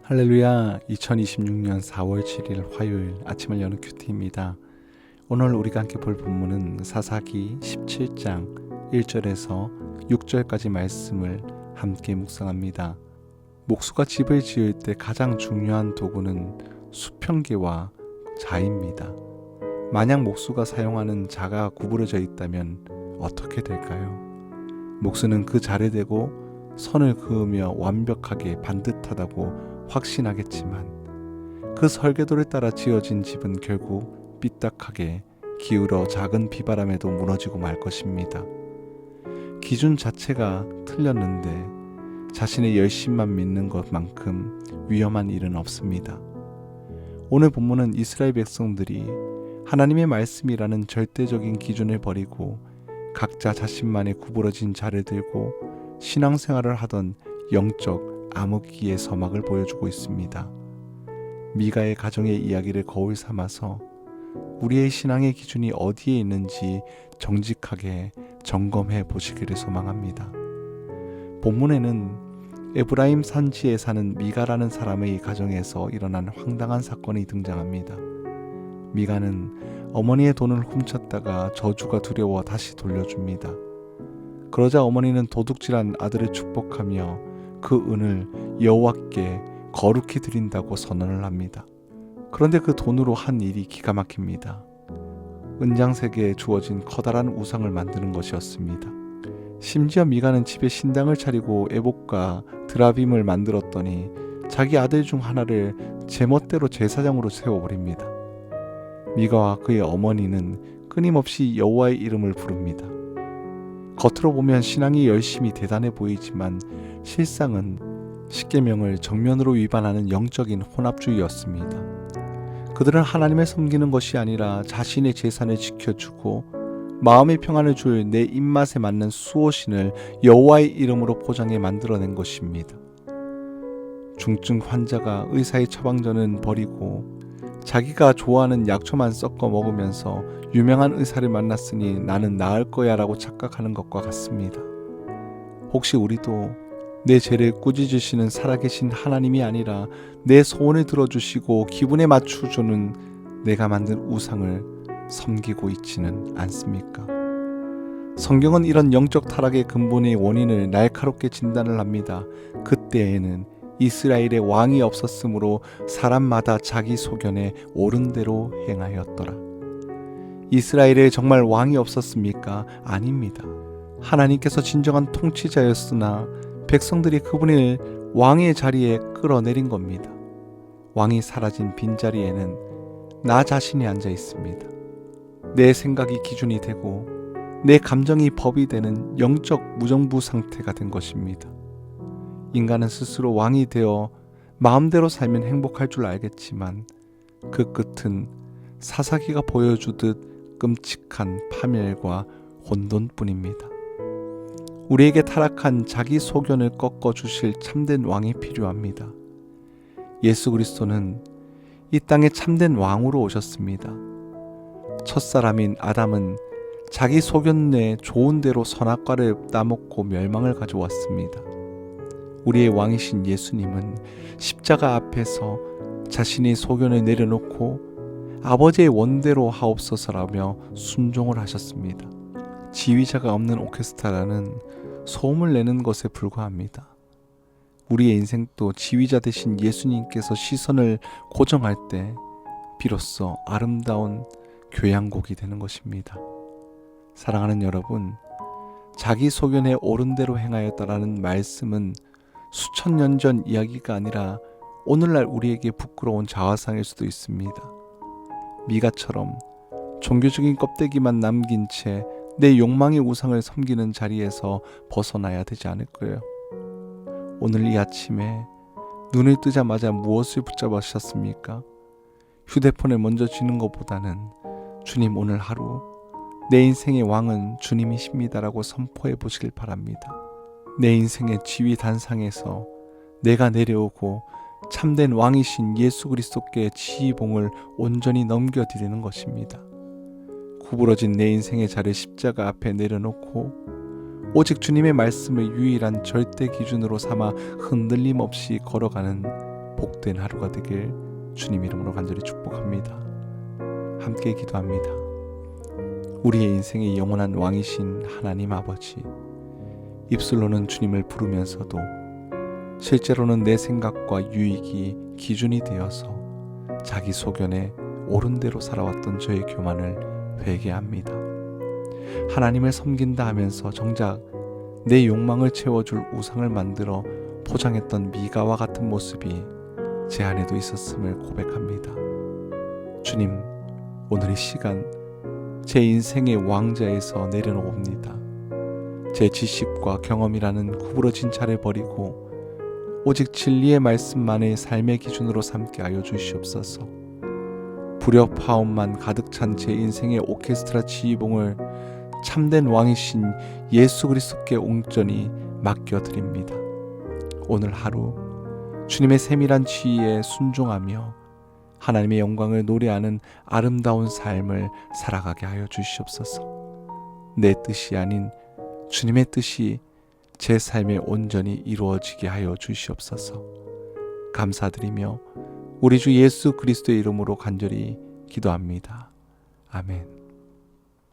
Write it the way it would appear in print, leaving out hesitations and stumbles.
할렐루야. 2026년 4월 7일 화요일 아침을 여는 큐티입니다. 오늘 우리가 함께 볼 본문은 사사기 17장 1절에서 6절까지 말씀을 함께 묵상합니다. 목수가 집을 지을 때 가장 중요한 도구는 수평계와 자입니다. 만약 목수가 사용하는 자가 구부러져 있다면 어떻게 될까요? 목수는 그 자를 대고 선을 그으며 완벽하게 반듯하다고 확신하겠지만 그 설계도를 따라 지어진 집은 결국 삐딱하게 기울어 작은 비바람에도 무너지고 말 것입니다. 기준 자체가 틀렸는데 자신의 열심만 믿는 것만큼 위험한 일은 없습니다. 오늘 본문은 이스라엘 백성들이 하나님의 말씀이라는 절대적인 기준을 버리고 각자 자신만의 구부러진 자를 들고 신앙생활을 하던 영적 암흑기의 서막을 보여주고 있습니다. 미가의 가정의 이야기를 거울 삼아서 우리의 신앙의 기준이 어디에 있는지 정직하게 점검해 보시기를 소망합니다. 본문에는 에브라임 산지에 사는 미가라는 사람의 가정에서 일어난 황당한 사건이 등장합니다. 미가는 어머니의 돈을 훔쳤다가 저주가 두려워 다시 돌려줍니다. 그러자 어머니는 도둑질한 아들을 축복하며 그 은을 여호와께 거룩히 드린다고 선언을 합니다. 그런데 그 돈으로 한 일이 기가 막힙니다. 은장색에 주어진 커다란 우상을 만드는 것이었습니다. 심지어 미가는 집에 신당을 차리고 에봇과 드라빔을 만들었더니 자기 아들 중 하나를 제멋대로 제사장으로 세워버립니다. 미가와 그의 어머니는 끊임없이 여호와의 이름을 부릅니다. 겉으로 보면 신앙이 열심히 대단해 보이지만 실상은 십계명을 정면으로 위반하는 영적인 혼합주의였습니다. 그들은 하나님을 섬기는 것이 아니라 자신의 재산을 지켜주고 마음의 평안을 줄 내 입맛에 맞는 수호신을 여호와의 이름으로 포장해 만들어낸 것입니다. 중증 환자가 의사의 처방전은 버리고 자기가 좋아하는 약초만 섞어 먹으면서 유명한 의사를 만났으니 나는 나을 거야 라고 착각하는 것과 같습니다. 혹시 우리도 내 죄를 꾸짖으시는 살아계신 하나님이 아니라 내 소원을 들어주시고 기분에 맞춰주는 내가 만든 우상을 섬기고 있지는 않습니까? 성경은 이런 영적 타락의 근본의 원인을 날카롭게 진단을 합니다. 그때에는 이스라엘의 왕이 없었으므로 사람마다 자기 소견에 옳은 대로 행하였더라. 이스라엘에 정말 왕이 없었습니까? 아닙니다. 하나님께서 진정한 통치자였으나 백성들이 그분을 왕의 자리에 끌어내린 겁니다. 왕이 사라진 빈자리에는 나 자신이 앉아 있습니다. 내 생각이 기준이 되고 내 감정이 법이 되는 영적 무정부 상태가 된 것입니다. 인간은 스스로 왕이 되어 마음대로 살면 행복할 줄 알겠지만 그 끝은 사사기가 보여주듯 끔찍한 파멸과 혼돈뿐입니다. 우리에게 타락한 자기 소견을 꺾어주실 참된 왕이 필요합니다. 예수 그리스도는 이 땅에 참된 왕으로 오셨습니다. 첫사람인 아담은 자기 소견 내 좋은 대로 선악과를 따먹고 멸망을 가져왔습니다. 우리의 왕이신 예수님은 십자가 앞에서 자신의 소견을 내려놓고 아버지의 원대로 하옵소서라며 순종을 하셨습니다. 지휘자가 없는 오케스트라는 소음을 내는 것에 불과합니다. 우리의 인생도 지휘자 되신 예수님께서 시선을 고정할 때 비로소 아름다운 교향곡이 되는 것입니다. 사랑하는 여러분, 자기 소견에 옳은 대로 행하였다라는 말씀은 수천 년 전 이야기가 아니라 오늘날 우리에게 부끄러운 자화상일 수도 있습니다. 미가처럼 종교적인 껍데기만 남긴 채 내 욕망의 우상을 섬기는 자리에서 벗어나야 되지 않을까요? 오늘 이 아침에 눈을 뜨자마자 무엇을 붙잡으셨습니까? 휴대폰을 먼저 쥐는 것보다는 주님 오늘 하루 내 인생의 왕은 주님이십니다라고 선포해 보시길 바랍니다. 내 인생의 지휘 단상에서 내가 내려오고 참된 왕이신 예수 그리스도께 지휘봉을 온전히 넘겨드리는 것입니다. 구부러진 내 인생의 자를 십자가 앞에 내려놓고 오직 주님의 말씀을 유일한 절대 기준으로 삼아 흔들림 없이 걸어가는 복된 하루가 되길 주님 이름으로 간절히 축복합니다. 함께 기도합니다. 우리의 인생의 영원한 왕이신 하나님 아버지, 입술로는 주님을 부르면서도 실제로는 내 생각과 유익이 기준이 되어서 자기 소견에 옳은 대로 살아왔던 저의 교만을 회개합니다. 하나님을 섬긴다 하면서 정작 내 욕망을 채워줄 우상을 만들어 포장했던 미가와 같은 모습이 제 안에도 있었음을 고백합니다. 주님, 오늘 이 시간 제 인생의 왕자에서 내려놓습니다. 제 지식과 경험이라는 구부러진 자를 버리고 오직 진리의 말씀만을 삶의 기준으로 삼게 하여 주시옵소서. 불협화음만 가득 찬 제 인생의 오케스트라 지휘봉을 참된 왕이신 예수 그리스도께 온전히 맡겨드립니다. 오늘 하루 주님의 세밀한 지위에 순종하며 하나님의 영광을 노래하는 아름다운 삶을 살아가게 하여 주시옵소서. 내 뜻이 아닌 주님의 뜻이 제 삶에 온전히 이루어지게 하여 주시옵소서. 감사드리며 우리 주 예수 그리스도의 이름으로 간절히 기도합니다. 아멘.